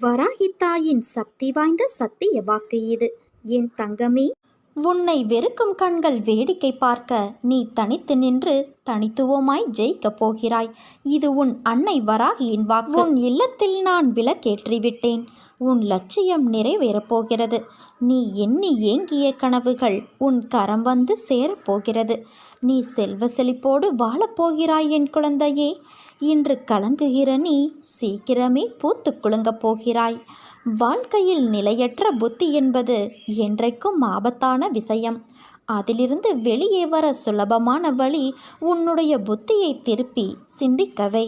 வராகி தாயின் சக்தி வாய்ந்த சத்திய வாக்கு இது. என் தங்கமே, உன்னை வெறுக்கும் கண்கள் வேடிக்கை பார்க்க நீ தனித்து நின்று தனித்துவமாய் ஜெயிக்கப் போகிறாய். இது உன் அன்னை வராகியின் வாக்கு. உன் இல்லத்தில் நான் விளக்கேற்றிவிட்டேன். உன் லட்சியம் நிறைவேறப் போகிறது. நீ எண்ணி ஏங்கிய கனவுகள் உன் கரம் வந்து சேரப்போகிறது. நீ செல்வ செழிப்போடு வாழப்போகிறாய் என் குழந்தையே. இன்று கலங்குகிற நீ சீக்கிரமே பூத்து குலுங்கப் போகிறாய். வாழ்க்கையில் நிலையற்ற புத்தி என்பது என்றைக்கும் ஆபத்தான விஷயம். அதிலிருந்து வெளியே வர சுலபமான வழி உன்னுடைய புத்தியை திருப்பி சிந்திக்கவை.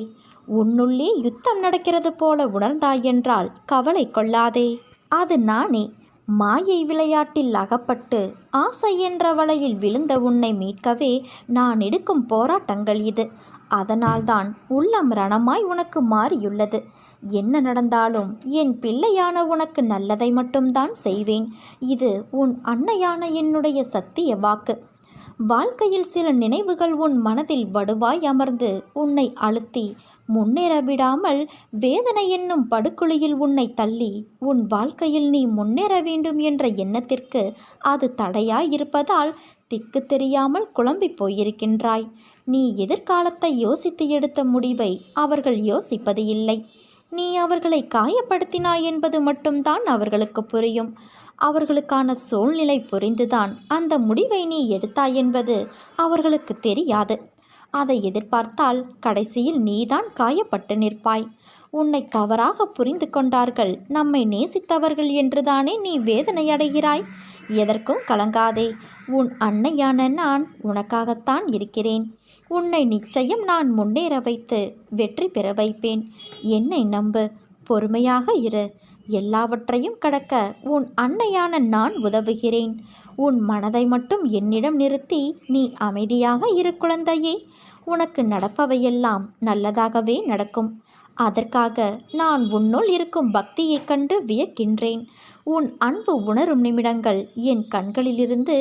உன்னுள்ளே யுத்தம் நடக்கிறது போல உணர்ந்தாயென்றால் கவலை கொள்ளாதே. அது நானே. மாயை விளையாட்டில் அகப்பட்டு ஆசை என்ற வலையில் விழுந்த உன்னை மீட்கவே நான் எடுக்கும் போராட்டங்கள் இது. அதனால்தான் உள்ளம் ரணமாய் உனக்கு மாறியுள்ளது. என்ன நடந்தாலும் என் பிள்ளையான உனக்கு நல்லதை மட்டும்தான் செய்வேன். இது உன் அன்னையான என்னுடைய சத்திய வாக்கு. வாழ்க்கையில் சில நினைவுகள் உன் மனதில் வடுவாய் அமர்ந்து உன்னை அழுத்தி முன்னேற விடாமல் வேதனை என்னும் படுகுழியில் உன்னை தள்ளி உன் வாழ்க்கையில் நீ முன்னேற வேண்டும் என்ற எண்ணத்திற்கு அது தடையாய் இருப்பதால் திக்கு தெரியாமல் குழம்பி போயிருக்கின்றாய். நீ எதிர்காலத்தை யோசித்து எடுத்த முடிவை அவர்கள் யோசிப்பது இல்லை. நீ அவர்களை காயப்படுத்தினாய் என்பது மட்டும்தான் அவர்களுக்கு புரியும். அவர்களுக்கான சூழ்நிலை புரிந்துதான் அந்த முடிவை நீ எடுத்தாய் என்பது அவர்களுக்கு தெரியாது. அதை எதிர்பார்த்தால் கடைசியில் நீதான் காயப்பட்டு நிற்பாய். உன்னை தவறாக புரிந்து கொண்டார்கள், நம்மை நேசித்தவர்கள் என்றுதானே நீ வேதனை அடைகிறாய். எதற்கும் கலங்காதே. உன் அன்னையான நான் உனக்காகத்தான் இருக்கிறேன். உன்னை நிச்சயம் நான் முன்னேற வைத்து வெற்றி பெற வைப்பேன். என்னை நம்பு, பொறுமையாக இரு. எல்லாவற்றையும் கடக்க உன் அன்னையான நான் உதவுகிறேன். உன் மனதை மட்டும் என்னிடம் நிறுத்தி நீ அமைதியாக இரு குழந்தையே. உனக்கு நடப்பவையெல்லாம் நல்லதாகவே நடக்கும். அதற்காக நான் உன்னுள் இருக்கும் பக்தியைக் கண்டு வியக்கின்றேன். உன் அன்பு உணரும் நிமிடங்கள் என் கண்களிலிருந்து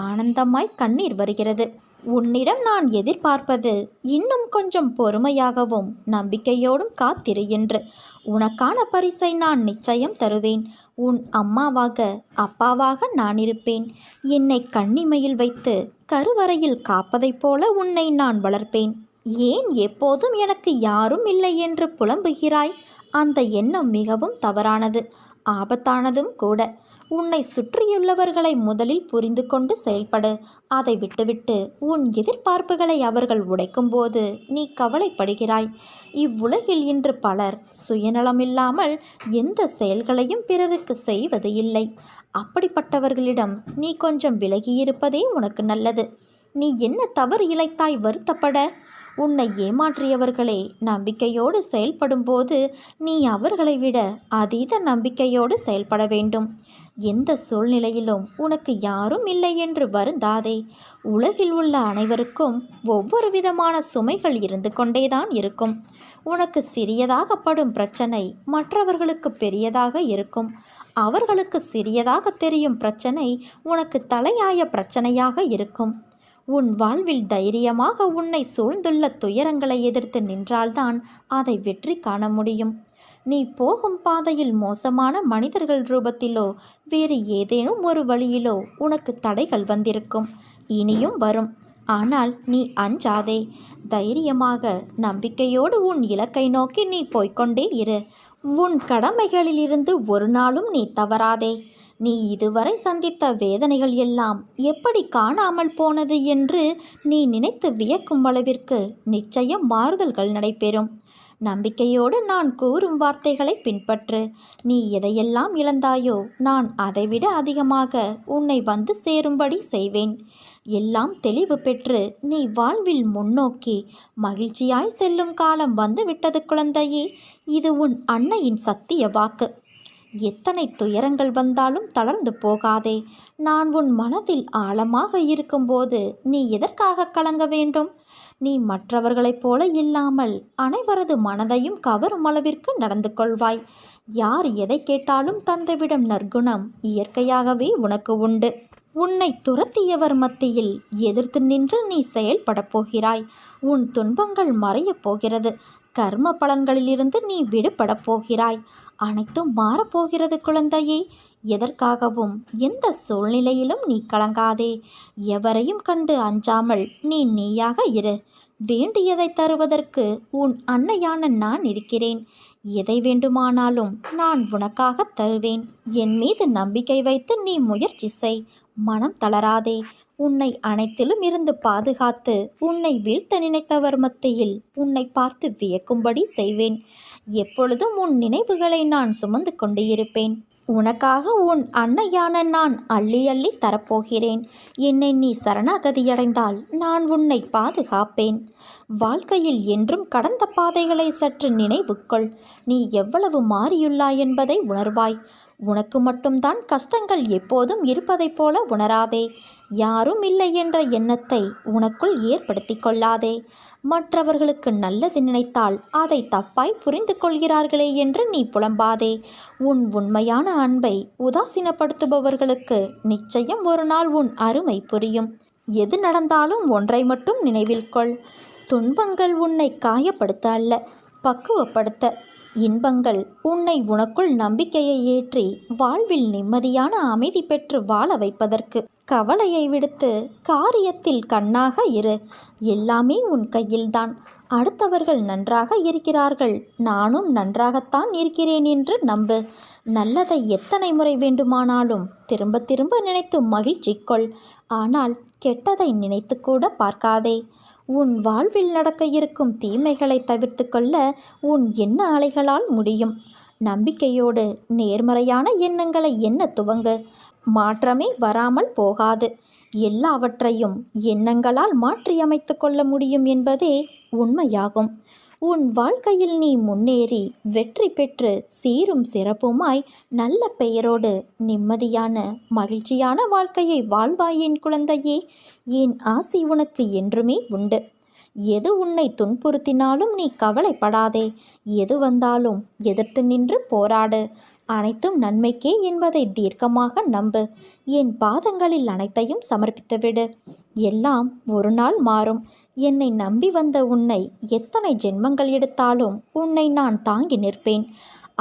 ஆனந்தமாய் கண்ணீர் வருகிறது. உன்னிடம் நான் எதிர்பார்ப்பது இன்னும் கொஞ்சம் பொறுமையாகவும் நம்பிக்கையோடும் காத்திரு என்று. உனக்கான பரிசை நான் நிச்சயம் தருவேன். உன் அம்மாவாக அப்பாவாக நான் இருப்பேன். என்னை கண்ணிமையில் வைத்து கருவறையில் காப்பதைப் போல உன்னை நான் வளர்ப்பேன். ஏன் எப்போதும் எனக்கு யாரும் இல்லை என்று புலம்புகிறாய்? அந்த எண்ணம் மிகவும் தவறானது, ஆபத்தானதும் கூட. உன்னை சுற்றியுள்ளவர்களை முதலில் புரிந்து கொண்டு செயல்படு. அதை விட்டுவிட்டு உன் எதிர்பார்ப்புகளை அவர்கள் உடைக்கும்போது நீ கவலைப்படுகிறாய். இவ்வுலகில் இன்று பலர் சுயநலமில்லாமல் எந்த செயல்களையும் பிறருக்கு செய்வது இல்லை. அப்படிப்பட்டவர்களிடம் நீ கொஞ்சம் விலகியிருப்பதே உனக்கு நல்லது. நீ என்ன தவறு இழைத்தாய் வருத்தப்பட? உன்னை ஏமாற்றியவர்களே நம்பிக்கையோடு செயல்படும்போது நீ அவர்களை விட அதீத நம்பிக்கையோடு செயல்பட வேண்டும். எந்த சூழ்நிலையிலும் உனக்கு யாரும் இல்லை என்று வருந்தாதே. உலகில் உள்ள அனைவருக்கும் ஒவ்வொரு விதமான சுமைகள் இருந்து கொண்டேதான் இருக்கும். உனக்கு சிறியதாகப்படும் பிரச்சனை மற்றவர்களுக்கு பெரியதாக இருக்கும். அவர்களுக்கு சிறியதாக தெரியும் பிரச்சனை உனக்கு தலையாய பிரச்சனையாக இருக்கும். உன் வாழ்வில் தைரியமாக உன்னை சூழ்ந்துள்ள துயரங்களை எதிர்த்து நின்றால்தான் அதை வெற்றி காண முடியும். நீ போகும் பாதையில் மோசமான மனிதர்கள் ரூபத்திலோ வேறு ஏதேனும் ஒரு வழியிலோ உனக்கு தடைகள் வந்திருக்கும், இனியும் வரும். ஆனால் நீ அஞ்சாதே. தைரியமாக நம்பிக்கையோடு உன் இலக்கை நோக்கி நீ போய்கொண்டே இரு. உன் கடமைகளிலிருந்து ஒரு நாளும் நீ தவறாதே. நீ இதுவரை சந்தித்த வேதனைகள் எல்லாம் எப்படி காணாமல் போனது என்று நீ நினைத்து வியக்கும் அளவிற்கு நிச்சயம் மாறுதல்கள் நடைபெறும். நம்பிக்கையோடு நான் கூறும் வார்த்தைகளை பின்பற்று. நீ எதையெல்லாம் இழந்தாயோ நான் அதைவிட அதிகமாக உன்னை வந்து சேரும்படி செய்வேன். எல்லாம் தெளிவு பெற்று நீ வாழ்வில் முன்னோக்கி மகிழ்ச்சியாய் செல்லும் காலம் வந்துவிட்டது குழந்தையே. இது உன் அன்னையின் சத்திய வாக்கு. எத்தனை துயரங்கள் வந்தாலும் தளர்ந்து போகாதே. நான் உன் மனதில் ஆழமாக இருக்கும்போது நீ எதற்காக கலங்க வேண்டும்? நீ மற்றவர்களைப் போல இல்லாமல் அனைவரது மனதையும் கவரும் அளவிற்கு நடந்து கொள்வாய். யார் எதை கேட்டாலும் தந்துவிடும் நற்குணம் இயற்கையாகவே உனக்கு உண்டு. உன்னை துரத்தியவர் மத்தியில் எதிர்த்து நின்று நீ செயல்படப் போகிறாய். உன் துன்பங்கள் மறையப் போகிறது. கர்ம பலன்களிலிருந்து நீ விடுபடப் போகிறாய். அனைத்தும் மாறப்போகிறது குழந்தையே. எதற்காகவும் எந்த சூழ்நிலையிலும் நீ கலங்காதே. எவரையும் கண்டு அஞ்சாமல் நீ நீயாக இரு. வேண்டியதை தருவதற்கு உன் அன்னையான நான் இருக்கிறேன். எதை வேண்டுமானாலும் நான் உனக்காக தருவேன். என் மீது நம்பிக்கை வைத்து நீ முயற்சி செய். மனம் தளராதே. உன்னை அனைத்திலும் இருந்து பாதுகாத்து உன்னை வீழ்த்த நினைத்தவர் மத்தியில் உன்னை பார்த்து வியக்கும்படி செய்வேன். எப்பொழுதும் உன் நினைவுகளை நான் சுமந்து கொண்டு இருப்பேன். உனக்காக உன் அன்னையான நான் அள்ளி அள்ளி தரப்போகிறேன். என்னை நீ சரணாகதியடைந்தால் நான் உன்னை பாதுகாப்பேன். வாழ்க்கையில் என்றும் கடந்த பாதைகளை சற்று நினைவுகொள். நீ எவ்வளவு மாறியுள்ளாய் என்பதை உணர்வாய். உனக்கு மட்டும்தான் கஷ்டங்கள் எப்போதும் இருப்பதைப் போல உணராதே. யாரும் இல்லை என்ற எண்ணத்தை உனக்குள் ஏற்படுத்தி கொள்ளாதே. மற்றவர்களுக்கு நல்லது நினைத்தால் அதை தப்பாய் புரிந்து கொள்கிறார்களே என்று நீ புலம்பாதே. உன் உண்மையான அன்பை உதாசீனப்படுத்துபவர்களுக்கு நிச்சயம் ஒரு நாள் உன் அருமை புரியும். எது நடந்தாலும் ஒன்றை மட்டும் நினைவில் கொள். துன்பங்கள் உன்னை காயப்படுத்த அல்ல, பக்குவப்படுத்த. இன்பங்கள் உன்னை உனக்குள் நம்பிக்கையை ஏற்றி வாழ்வில் நிம்மதியான அமைதி பெற்று வாழ வைப்பதற்கு. கவலையை விடுத்து காரியத்தில் கண்ணாக இரு. எல்லாமே உன் கையில்தான். அடுத்தவர்கள் நன்றாக இருக்கிறார்கள், நானும் நன்றாகத்தான் இருக்கிறேன் என்று நம்பு. நல்லதை எத்தனை முறை வேண்டுமானாலும் திரும்ப திரும்ப நினைத்து மகிழ்ச்சி கொள். ஆனால் கெட்டதை நினைத்து கூட பார்க்காதே. உன் வாழ்வில் நடக்க இருக்கும் தீமைகளை தவிர்த்து கொள்ள உன் எண்ண அலைகளால் முடியும். நம்பிக்கையோடு நேர்மறையான எண்ணங்களை எண்ண துவங்கு. மாற்றமே வராமல் போகாது. எல்லாவற்றையும் எண்ணங்களால் மாற்றியமைத்து கொள்ள முடியும் என்பதே உண்மையாகும். உன் வாழ்க்கையில் நீ முன்னேறி வெற்றி பெற்று சீரும் சிறப்புமாய் நல்ல பெயரோடு நிம்மதியான மகிழ்ச்சியான வாழ்க்கையை வாழ்வாய் என் குழந்தையே. என் ஆசி உனக்கு என்றுமே உண்டு. எது உன்னை துன்புறுத்தினாலும் நீ கவலைப்படாதே. எது வந்தாலும் எதிர்த்து நின்று போராடு. அனைத்தும் நன்மைக்கே என்பதை தீர்க்கமாக நம்பு. என் பாதங்களில் அனைத்தையும் சமர்ப்பித்துவிடு. எல்லாம் ஒரு நாள் மாறும். என்னை நம்பி வந்த உன்னை எத்தனை ஜென்மங்கள் எடுத்தாலும் உன்னை நான் தாங்கி நிற்பேன்.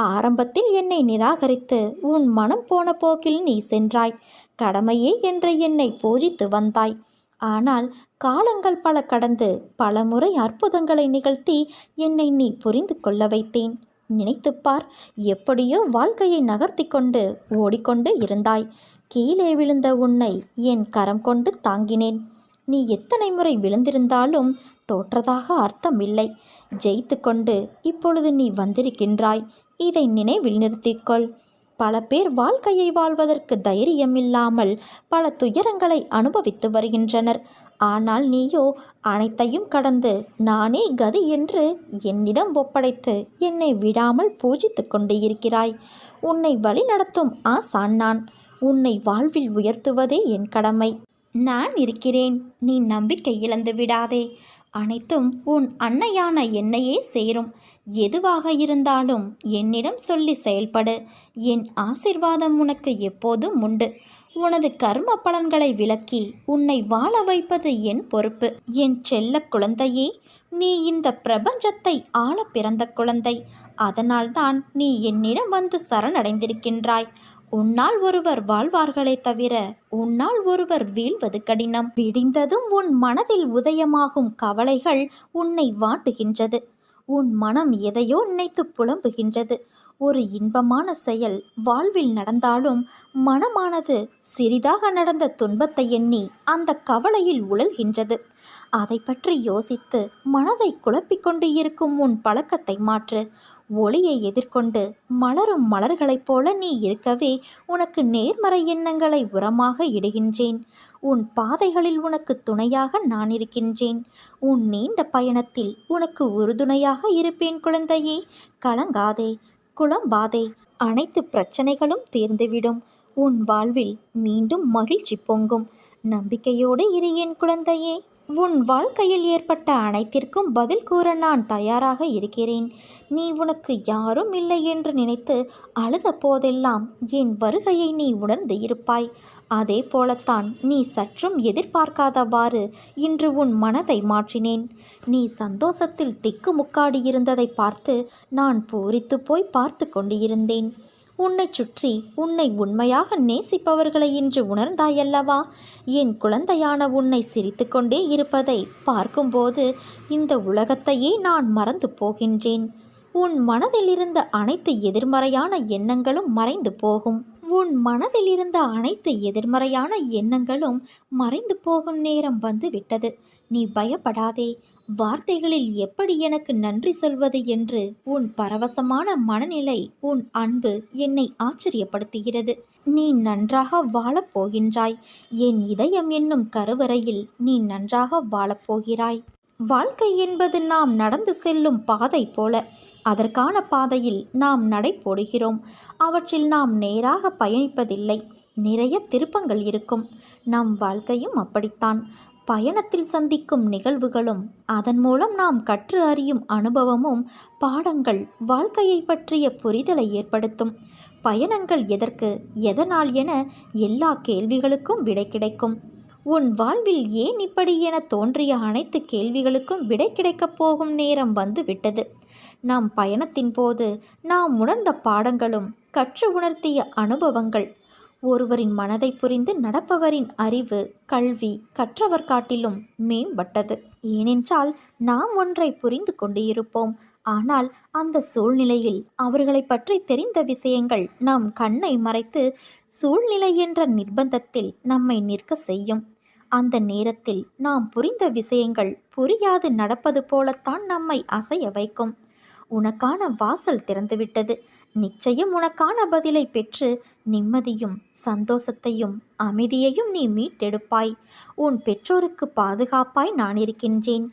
ஆரம்பத்தில் என்னை நிராகரித்து உன் மனம் போன போக்கில் நீ சென்றாய். கடமையே என்று என்னை பூஜித்து வந்தாய். ஆனால் காலங்கள் பல கடந்து பல முறை அற்புதங்களை நிகழ்த்தி என்னை நீ புரிந்து கொள்ள வைத்தேன். நினைத்துப்பார், எப்படியோ வாழ்க்கையை நகர்த்தி கொண்டு ஓடிக்கொண்டு இருந்தாய். கீழே விழுந்த உன்னை என் கரம் கொண்டு தாங்கினேன். நீ எத்தனை முறை விழுந்திருந்தாலும் தோற்றதாக அர்த்தமில்லை. ஜெயித்து கொண்டு இப்பொழுது நீ வந்திருக்கின்றாய். இதை நினைவில் நிறுத்திக்கொள். பல பேர் வாழ்க்கையை வாழ்வதற்கு தைரியமில்லாமல் பல துயரங்களை அனுபவித்து வருகின்றனர். ஆனால் நீயோ அனைத்தையும் கடந்து நானே கதி என்று என்னிடம் ஒப்படைத்து என்னை விடாமல் பூஜித்து கொண்டு இருக்கிறாய். உன்னை வழிநடத்தும் ஆசான் நான். உன்னை வாழ்வில் உயர்த்துவதே என் கடமை. நான் இருக்கிறேன். நீ நம்பிக்கை இழந்து விடாதே. அனைத்தும் உன் அன்னையான என்னையே சேரும். எதுவாக இருந்தாலும் என்னிடம் சொல்லி செயல்படு. என் ஆசிர்வாதம் உனக்கு எப்போதும் உண்டு. உனது கர்ம பலன்களை விலக்கி உன்னை வாழ வைப்பது என் பொறுப்பு. என் செல்ல குழந்தையே, நீ இந்த பிரபஞ்சத்தை ஆள பிறந்த குழந்தை. அதனால்தான் நீ என்னிடம் வந்து சரணடைந்திருக்கின்றாய். உன்னால் ஒருவர் வாழ்வார்களே தவிர உன்னால் ஒருவர் வீழ்வது கடினம். விடிந்ததும் உன் மனதில் உதயமாகும் கவலைகள் உன்னை வாட்டுகின்றது. உன் மனம் எதையோ நினைத்து புலம்புகின்றது. ஒரு இன்பமான செயல் வாழ்வில் நடந்தாலும் மனமானது சிறிதாக நடந்த துன்பத்தை எண்ணி அந்த கவலையில் உழல்கின்றது. அதை பற்றி யோசித்து மனதை குழப்பிக்கொண்டு இருக்கும் உன் பழக்கத்தை மாற்று. ஒளியை எதிர்கொண்டு மலரும் மலர்களைப் போல நீ இருக்கவே உனக்கு நேர்மறை எண்ணங்களை உரமாக இடுகின்றேன். உன் பாதைகளில் உனக்கு துணையாக நான் இருக்கின்றேன். உன் நீண்ட பயணத்தில் உனக்கு உறுதுணையாக இருப்பேன் குழந்தையே. கலங்காதே, குழம்பாதே. அனைத்து பிரச்சனைகளும் தீர்ந்துவிடும். உன் வாழ்வில் மீண்டும் மகிழ்ச்சி பொங்கும். நம்பிக்கையோடு இரு என் குழந்தையே. உன் வாழ்க்கையில் ஏற்பட்ட அனைத்திற்கும் பதில் கூற நான் தயாராக இருக்கிறேன். நீ உனக்கு யாரும் இல்லை என்று நினைத்து அழுத போதெல்லாம் என் வருகையை நீ உணர்ந்து இருப்பாய். அதே போலத்தான் நீ சற்றும் எதிர்பார்க்காதவாறு இன்று உன் மனதை மாற்றினேன். நீ சந்தோஷத்தில் திக்குமுக்காடி இருந்ததை பார்த்து நான் பூரித்து போய் பார்த்து கொண்டு இருந்தேன். உன்னை சுற்றி உன்னை உண்மையாக நேசிப்பவர்களை இன்று உணர்ந்தாயல்லவா? என் குழந்தையான உன்னை சிரித்து கொண்டே இருப்பதை பார்க்கும்போது இந்த உலகத்தையே நான் மறந்து போகின்றேன். உன் மனதில் இருந்த அனைத்து எதிர்மறையான எண்ணங்களும் மறைந்து போகும். உன் மனதில் இருந்த அனைத்து எதிர்மறையான எண்ணங்களும் மறைந்து போகும் நேரம் வந்து விட்டது. நீ பயப்படாதே. வார்த்தைகளில் எப்படி எனக்கு நன்றி சொல்வது என்று உன் பரவசமான மனநிலை, உன் அன்பு என்னை ஆச்சரியப்படுத்துகிறது. நீ நன்றாக வாழப்போகின்றாய். என் இதயம் என்னும் கருவறையில் நீ நன்றாக வாழப்போகிறாய். வாழ்க்கை என்பது நாம் நடந்து செல்லும் பாதை போல. அதற்கான பாதையில் நாம் நடை போடுகிறோம். அவற்றில் நாம் நேராக பயணிப்பதில்லை. நிறைய திருப்பங்கள் இருக்கும். நம் வாழ்க்கையும் அப்படித்தான். பயணத்தில் சந்திக்கும் நிகழ்வுகளும் அதன் மூலம் நாம் கற்று அறியும் அனுபவமும் பாடங்கள் வாழ்க்கையை பற்றிய புரிதலை ஏற்படுத்தும். பயணங்கள் எதற்கு, எதனால் என எல்லா கேள்விகளுக்கும் விடை கிடைக்கும். உன் வாழ்வில் ஏன் இப்படி என தோன்றிய அனைத்து கேள்விகளுக்கும் விடை கிடைக்கப் போகும் நேரம் வந்து விட்டது. நம் பயணத்தின் போது நாம் உணர்ந்த பாடங்களும் கற்று உணர்த்திய அனுபவங்கள் ஒருவரின் மனதை புரிந்து நடப்பவரின் அறிவு, கல்வி கற்றவர் காட்டிலும் மேம்பட்டது. ஏனென்றால் நாம் ஒன்றை புரிந்து கொண்டு இருப்போம். ஆனால் அந்த சூழ்நிலையில் அவர்களை பற்றி தெரிந்த விஷயங்கள் நம் கண்ணை மறைத்து சூழ்நிலை என்ற நிர்பந்தத்தில் நம்மை நிற்க செய்யும். அந்த நேரத்தில் நாம் புரிந்த விஷயங்கள் புரியாது நடப்பது போலத்தான் நம்மை அசைய வைக்கும். உனக்கான வாசல் திறந்துவிட்டது. நிச்சயம் உனக்கான பதிலை பெற்று நிம்மதியும் சந்தோஷத்தையும் அமைதியையும் நீ மீட்டெடுப்பாய். உன் பெற்றோருக்கு பாதுகாப்பாய் நான் இருக்கின்றேன்.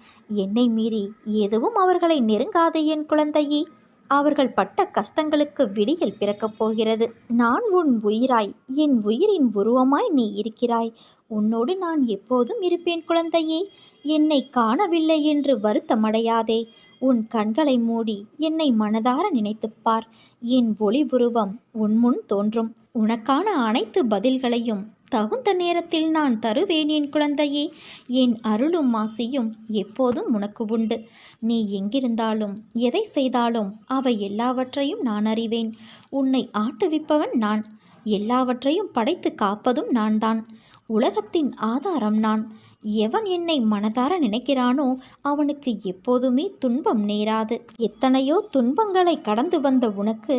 என்னை மீறி எதுவும் அவர்களை நெருங்காது என் குழந்தையே. அவர்கள் பட்ட கஷ்டங்களுக்கு விடியல் பிறக்கப் போகிறது. நான் உன் உயிராய், என் உயிரின் உருவமாய் நீ இருக்கிறாய். உன்னோடு நான் எப்போதும் இருப்பேன் குழந்தையே. என்னை காணவில்லை என்று வருத்தமடையாதே. உன் கண்களை மூடி என்னை மனதார நினைத்துப்பார். என் ஒளி உருவம் உன் முன் தோன்றும். உனக்கான அனைத்து பதில்களையும் தகுந்த நேரத்தில் நான் தருவேன் என் குழந்தையே. என் அருளும் ஆசையும் எப்போதும் உனக்கு உண்டு. நீ எங்கிருந்தாலும் எதை செய்தாலும் அவை எல்லாவற்றையும் நான் அறிவேன். உன்னை ஆட்டுவிப்பவன் நான். எல்லாவற்றையும் படைத்து காப்பதும் நான்தான். உலகத்தின் ஆதாரம் நான். எவன் என்னை மனதார நினைக்கிறானோ அவனுக்கு எப்போதுமே துன்பம் நேராது. எத்தனையோ துன்பங்களை கடந்து வந்த உனக்கு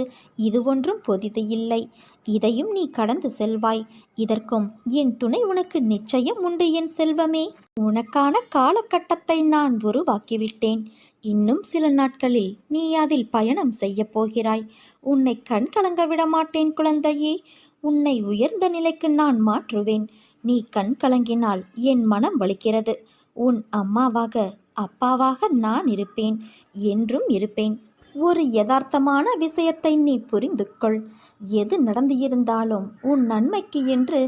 இது ஒன்றும் புதிது இல்லை. இதையும் நீ கடந்து செல்வாய். இதற்கும் என் துணை உனக்கு நிச்சயம் உண்டு என் செல்வமே. உனக்கான காலகட்டத்தை நான் உருவாக்கிவிட்டேன். இன்னும் சில நாட்களில் நீ அதில் பயணம் செய்ய போகிறாய். உன்னை கண் கலங்க விட மாட்டேன் குழந்தையே. உன்னை உயர்ந்த நிலைக்கு நான் மாற்றுவேன். நீ கண் கலங்கினால் என் மனம் வலிக்கிறது. உன் அம்மாவாக, அப்பாவாக நான் இருப்பேன். என்றும் இருப்பேன். ஒரு யதார்த்தமான விஷயத்தை நீ புரிந்து கொள். எது நடந்து இருந்தாலும் உன் நன்மைக்கு என்று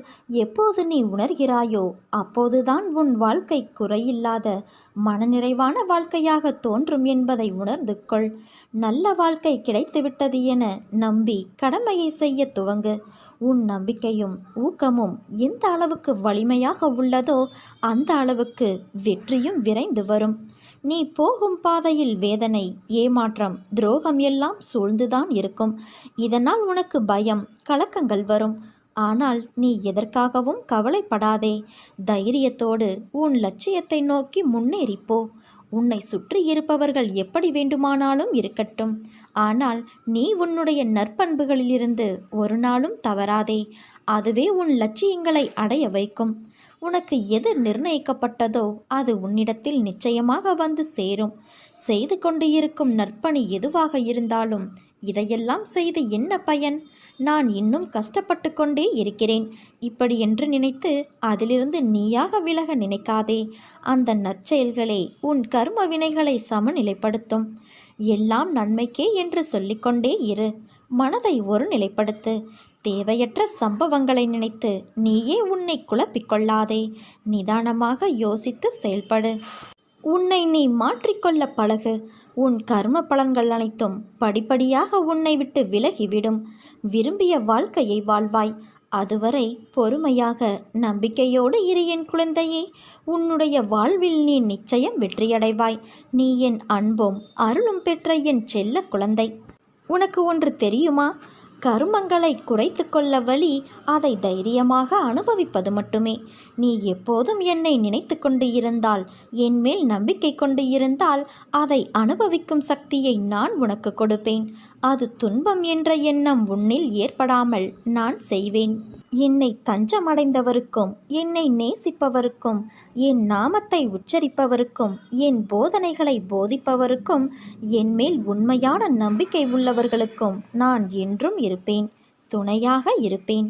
எப்போது நீ உணர்கிறாயோ அப்போதுதான் உன் வாழ்க்கை குறையில்லாத மனநிறைவான வாழ்க்கையாக தோன்றும் என்பதை உணர்ந்து கொள். நல்ல வாழ்க்கை கிடைத்துவிட்டது என நம்பி கடமையை செய்ய துவங்கு. உன் நம்பிக்கையும் ஊக்கமும் எந்த அளவுக்கு வலிமையாக உள்ளதோ அந்த அளவுக்கு வெற்றியும் விரைந்து வரும். நீ போகும் பாதையில் வேதனை, ஏமாற்றம், துரோகம் எல்லாம் சூழ்ந்துதான் இருக்கும். இதனால் உனக்கு பயம், கலக்கங்கள் வரும். ஆனால் நீ எதற்காகவும் கவலைப்படாதே. தைரியத்தோடு உன் லட்சியத்தை நோக்கி முன்னேறிப்போ. உன்னை சுற்றி இருப்பவர்கள் எப்படி வேண்டுமானாலும் இருக்கட்டும். ஆனால் நீ உன்னுடைய நற்பண்புகளிலிருந்து ஒரு நாளும் தவறாதே. அதுவே உன் லட்சியங்களை அடைய வைக்கும். உனக்கு எது நிர்ணயிக்கப்பட்டதோ அது உன்னிடத்தில் நிச்சயமாக வந்து சேரும். செய்து கொண்டு இருக்கும் நற்பணி எதுவாக இருந்தாலும் இதையெல்லாம் செய்து என்ன பயன்? நான் இன்னும் கஷ்டப்பட்டு கொண்டே இருக்கிறேன் இப்படி என்று நினைத்து அதிலிருந்து நீயாக விலக நினைக்காதே. அந்த நற்செயல்களே உன் கர்ம வினைகளை சமநிலைப்படுத்தும். எல்லாம் நன்மைக்கே என்று சொல்லிக்கொண்டே இரு. மனதை ஒரு நிலைப்படுத்து. தேவையற்ற சம்பவங்களை நினைத்து நீயே உன்னை குழப்பிக்கொள்ளாதே. நிதானமாக யோசித்து செயல்படு. உன்னை நீ மாற்றிக்கொள்ள பழகு. உன் கர்ம பலன்கள் அனைத்தும் படிப்படியாக உன்னை விட்டு விலகிவிடும். விரும்பிய வாழ்க்கையை வாழ்வாய். அதுவரை பொறுமையாக நம்பிக்கையோடு இரு என் குழந்தையே. உன்னுடைய வாழ்வில் நீ நிச்சயம் வெற்றியடைவாய். நீ என் அன்பும் அருளும் பெற்ற என் செல்ல குழந்தை. உனக்கு ஒன்று தெரியுமா? கருமங்களை குறைத்து கொள்ள வழி அதை தைரியமாக அனுபவிப்பது மட்டுமே. நீ எப்போதும் என்னை நினைத்து கொண்டு இருந்தால், என் மேல் நம்பிக்கை கொண்டு இருந்தால், அதை அனுபவிக்கும் சக்தியை நான் உனக்கு கொடுப்பேன். அது துன்பம் என்ற எண்ணம் உன்னில் ஏற்படாமல் நான் செய்வேன். என்னை தஞ்சமடைந்தவருக்கும், என்னை நேசிப்பவருக்கும், என் நாமத்தை உச்சரிப்பவருக்கும், என் போதனைகளை போதிப்பவருக்கும், என் மேல் உண்மையான நம்பிக்கை உள்ளவர்களுக்கும் நான் என்றும் இருப்பேன். துணையாக இருப்பேன்.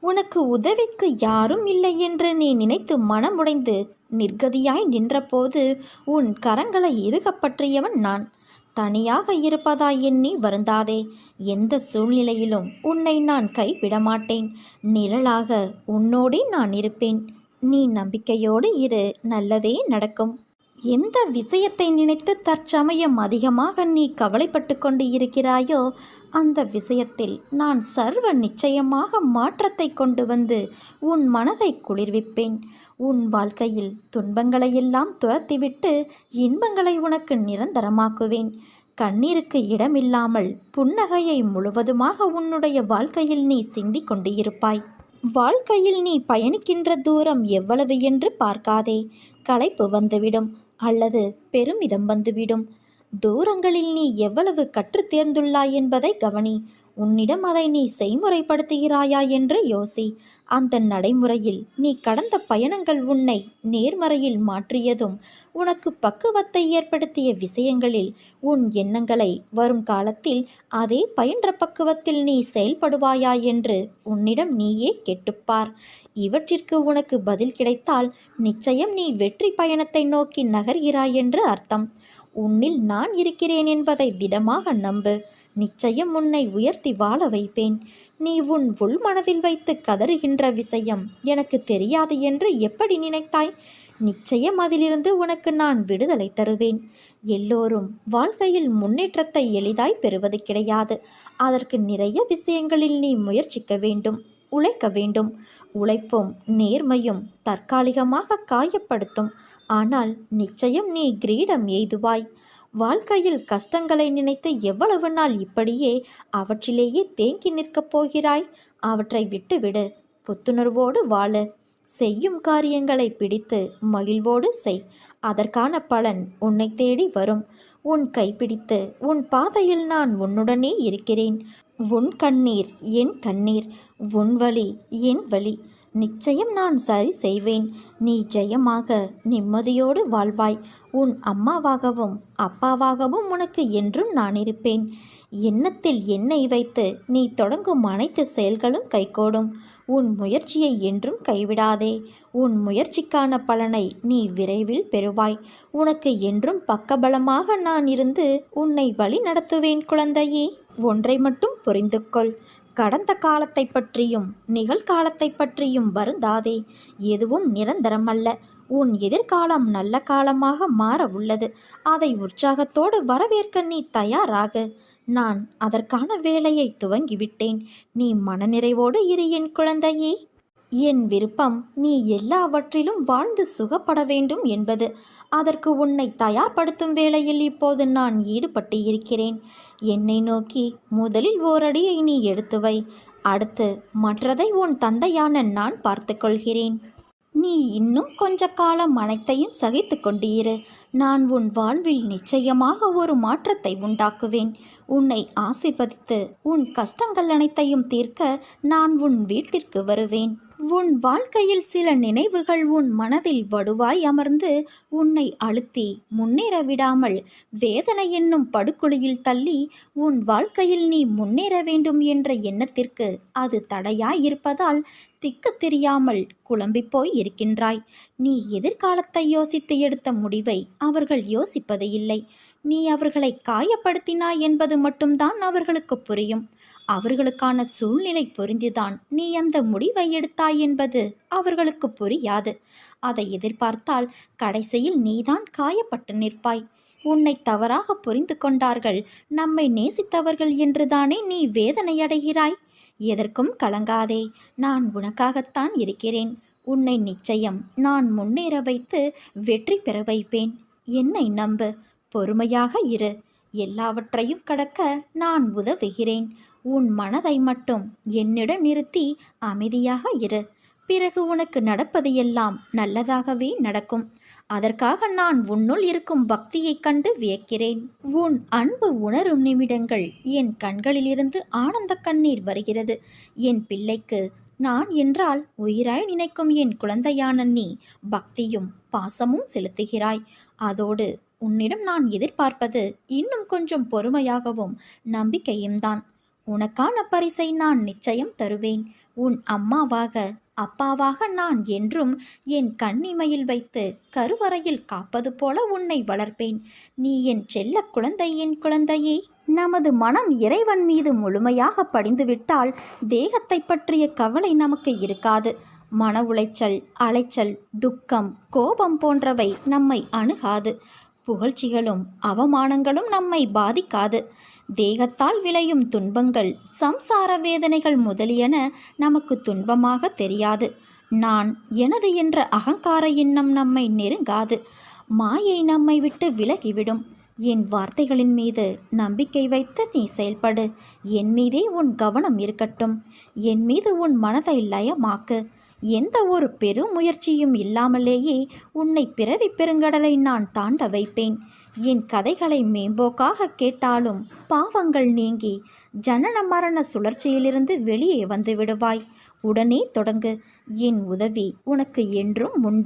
உனக்கு உதவிக்கு யாரும் இல்லை என்று நீ நினைத்து மனமுடைந்து நிர்கதியாய் நின்றபோது உன் கரங்களை இறுகப் பற்றியவன் நான். தனியாக இருப்பதாய் எண்ணி வருந்தாதே. எந்த சூழ்நிலையிலும் உன்னை நான் கைவிடமாட்டேன். நிழலாக உன்னோடே நான் இருப்பேன். நீ நம்பிக்கையோடு இரு, நல்லதே நடக்கும். எந்த விஷயத்தை நினைத்து தற்சமயம் அதிகமாக நீ கவலைப்பட்டு கொண்டு இருக்கிறாயோ அந்த விஷயத்தில் நான் சர்வ நிச்சயமாக மாற்றத்தை கொண்டு வந்து உன் மனதை குளிர்விப்பேன். உன் வாழ்க்கையில் துன்பங்களையெல்லாம் துரத்திவிட்டு இன்பங்களை உனக்கு நிரந்தரமாக்குவேன். கண்ணீருக்கு இடமில்லாமல் புன்னகையை முழுவதுமாக உன்னுடைய வாழ்க்கையில் நீ சிந்தி கொண்டு இருப்பாய். வாழ்க்கையில் நீ பயணிக்கின்ற தூரம் எவ்வளவு என்று பார்க்காதே. களைப்பு வந்துவிடும் அல்லது பெருமிதம் வந்துவிடும். தூரங்களில் நீ எவ்வளவு கற்று தேர்ந்துள்ளாய் என்பதை கவனி. உன்னிடம் அதை நீ செய்முறைப்படுத்துகிறாயா என்று யோசி. அந்த நடைமுறையில் நீ கடந்த பயணங்கள் உன்னை நேர்மறையில் மாற்றியதும், உனக்கு பக்குவத்தை ஏற்படுத்திய விஷயங்களில் உன் எண்ணங்களை வரும் காலத்தில் அதே பயின்ற பக்குவத்தில் நீ செயல்படுவாயா என்று உன்னிடம் நீயே கேட்டுப்பார். இவற்றிற்கு உனக்கு பதில் கிடைத்தால் நிச்சயம் நீ வெற்றி பயணத்தை நோக்கி நகர்கிறாய் என்று அர்த்தம். உன்னில் நான் இருக்கிறேன் என்பதை திடமாக நம்பு. நிச்சயம் உன்னை உயர்த்தி வாழ வைப்பேன். நீ உன் உள் மனதில் வைத்து கதறுகின்ற விஷயம் எனக்கு தெரியாது என்று எப்படி நினைத்தாய்? நிச்சயம் அதிலிருந்து உனக்கு நான் விடுதலை தருவேன். எல்லோரும் வாழ்க்கையில் முன்னேற்றத்தை எளிதாய் பெறுவது கிடையாது. அதற்கு நிறைய விஷயங்களில் நீ முயற்சிக்க வேண்டும், உழைக்க வேண்டும். உழைப்பும் நேர்மையும் தற்காலிகமாக காயப்படுத்தும். ஆனால் நிச்சயம் நீ கிரீடம் எய்துவாய். வாழ்க்கையில் கஷ்டங்களை நினைத்து எவ்வளவு நாள் இப்படியே அவற்றிலேயே தேங்கி நிற்கப் போகிறாய்? அவற்றை விட்டுவிடு. புத்துணர்வோடு வாழு. செய்யும் காரியங்களை பிடித்து மகிழ்வோடு செய். அதற்கான பலன் உன்னை தேடி வரும். உன் கைப்பிடித்து உன் பாதையில் நான் உன்னுடனே இருக்கிறேன். உன் கண்ணீர் என் கண்ணீர், உன் வலி என் வலி. நிச்சயம் நான் சரி செய்வேன். நீ ஜெயமாக நிம்மதியோடு வாழ்வாய். உன் அம்மாவாகவும் அப்பாவாகவும் உனக்கு என்றும் நான் இருப்பேன். எண்ணத்தில் என்னை வைத்து நீ தொடங்கும் அனைத்து செயல்களும் கைகூடும். உன் முயற்சியை என்றும் கைவிடாதே. உன் முயற்சிக்கான பலனை நீ விரைவில் பெறுவாய். உனக்கு என்றும் பக்கபலமாக நான் இருந்து உன்னை வழி நடத்துவேன் குழந்தையே. ஒன்றை மட்டும் புரிந்து கொள். கடந்த காலத்தை பற்றியும் நிகழ்காலத்தை பற்றியும் வருந்தாதே. எதுவும் நிரந்தரமல்ல. உன் எதிர்காலம் நல்ல காலமாக மாற உள்ளது. அதை உற்சாகத்தோடு வரவேற்க நீ தயாராக. நான் அதற்கான வேலையை துவங்கிவிட்டேன். நீ மனநிறைவோடு இரு என் குழந்தையே. என் விருப்பம் நீ எல்லாவற்றிலும் வாழ்ந்து சுகப்பட வேண்டும் என்பது. அதற்கு உன்னை தயார்படுத்தும் வேளையில் இப்போது நான் ஈடுபட்டு இருக்கிறேன். என்னை நோக்கி முதலில் ஓரடியை நீ எடுத்து வை. அடுத்து மற்றதை உன் தந்தையான நான் பார்த்து கொள்கிறேன். நீ இன்னும் கொஞ்ச காலம் அனைத்தையும் சகித்து கொண்டு இரு. நான் உன் வாழ்வில் நிச்சயமாக ஒரு மாற்றத்தை உண்டாக்குவேன். உன்னை ஆசீர்வதித்து உன் கஷ்டங்கள் அனைத்தையும் தீர்க்க நான் உன் வீட்டிற்கு வருவேன். உன் வாழ்க்கையில் சில நினைவுகள் உன் மனதில் வடுவாய் அமர்ந்து உன்னை அழுத்தி முன்னேற விடாமல் வேதனை என்னும் படுகொலியில் தள்ளி உன் வாழ்க்கையில் நீ முன்னேற வேண்டும் என்ற எண்ணத்திற்கு அது தடையாய் இருப்பதால் திக்கு தெரியாமல் குழம்பிப்போய் இருக்கின்றாய். நீ எதிர்காலத்தை யோசித்து எடுத்த முடிவை அவர்கள் யோசிப்பது இல்லை. நீ அவர்களை காயப்படுத்தினாய் என்பது மட்டும்தான் அவர்களுக்கு புரியும். அவர்களுக்கான சூழ்நிலை புரிந்துதான் நீ அந்த முடிவை எடுத்தாய் என்பது அவர்களுக்கு புரியாது. அதை எதிர்பார்த்தால் கடைசியில் நீதான் காயப்பட்டு நிற்பாய். உன்னை தவறாக புரிந்து கொண்டார்கள், நம்மை நேசித்தவர்கள் என்றுதானே நீ வேதனையடைகிறாய். எதற்கும் கலங்காதே, நான் உனக்காகத்தான் இருக்கிறேன். உன்னை நிச்சயம் நான் முன்னேற வைத்து வெற்றி பெற வைப்பேன். என்னை நம்பு, பொறுமையாக இரு. எல்லாவற்றையும் கடக்க நான் உதவுகிறேன். உன் மனதை மட்டும் என்னிடம் நிறுத்தி அமைதியாக இரு. பிறகு உனக்கு நடப்பது எல்லாம் நல்லதாகவே நடக்கும். அதற்காக நான் உன்னுள் இருக்கும் பக்தியைக் கண்டு வியக்கிறேன். உன் அன்பு உணரும் நிமிடங்கள் என் கண்களிலிருந்து ஆனந்த கண்ணீர் வருகிறது. என் பிள்ளைக்கு நான் என்றால் உயிராய் நினைக்கும் என் குழந்தையான நீ பக்தியும் பாசமும் செலுத்துகிறாய். அதோடு உன்னிடம் நான் எதிர்பார்ப்பது இன்னும் கொஞ்சம் பொறுமையாகவும் நம்பிக்கையும் தான். உனக்கான பரிசை நான் நிச்சயம் தருவேன். உன் அம்மாவாக அப்பாவாக நான் என்றும் என் கண்ணிமையில் வைத்து கருவறையில் காப்பது போல உன்னை வளர்ப்பேன். நீ என் செல்ல குழந்தை, என் குழந்தையே. நமது மனம் இறைவன் மீது முழுமையாக படிந்துவிட்டால் தேகத்தை பற்றிய கவலை நமக்கு இருக்காது. மன உளைச்சல், அலைச்சல், துக்கம், கோபம் போன்றவை நம்மை அணுகாது. புகழ்ச்சிகளும் அவமானங்களும் நம்மை பாதிக்காது. தேகத்தால் விளையும் துன்பங்கள், சம்சார வேதனைகள் முதலியன நமக்கு துன்பமாக தெரியாது. நான் எனது என்ற அகங்கார எண்ணம் நம்மை நெருங்காது. மாயை நம்மை விட்டு விலகிவிடும். என் வார்த்தைகளின் மீது நம்பிக்கை வைத்து நீ செயல்படு. என் மீதே உன் கவனம் இருக்கட்டும். என் மீது உன் மனதை லயமாக்கு. எந்த ஒரு பெரும் முயற்சியும் இல்லாமலேயே உன்னை பிறவி பெருங்கடலை நான் தாண்ட வைப்பேன். என் கதைகளை மேம்போக்காக கேட்டாலும் பாவங்கள் நீங்கி ஜனன மரண சுழற்சியிலிருந்து வெளியே வந்து விடுவாய். உடனே தொடங்கு. என் உதவி உனக்கு என்றும் உண்டு.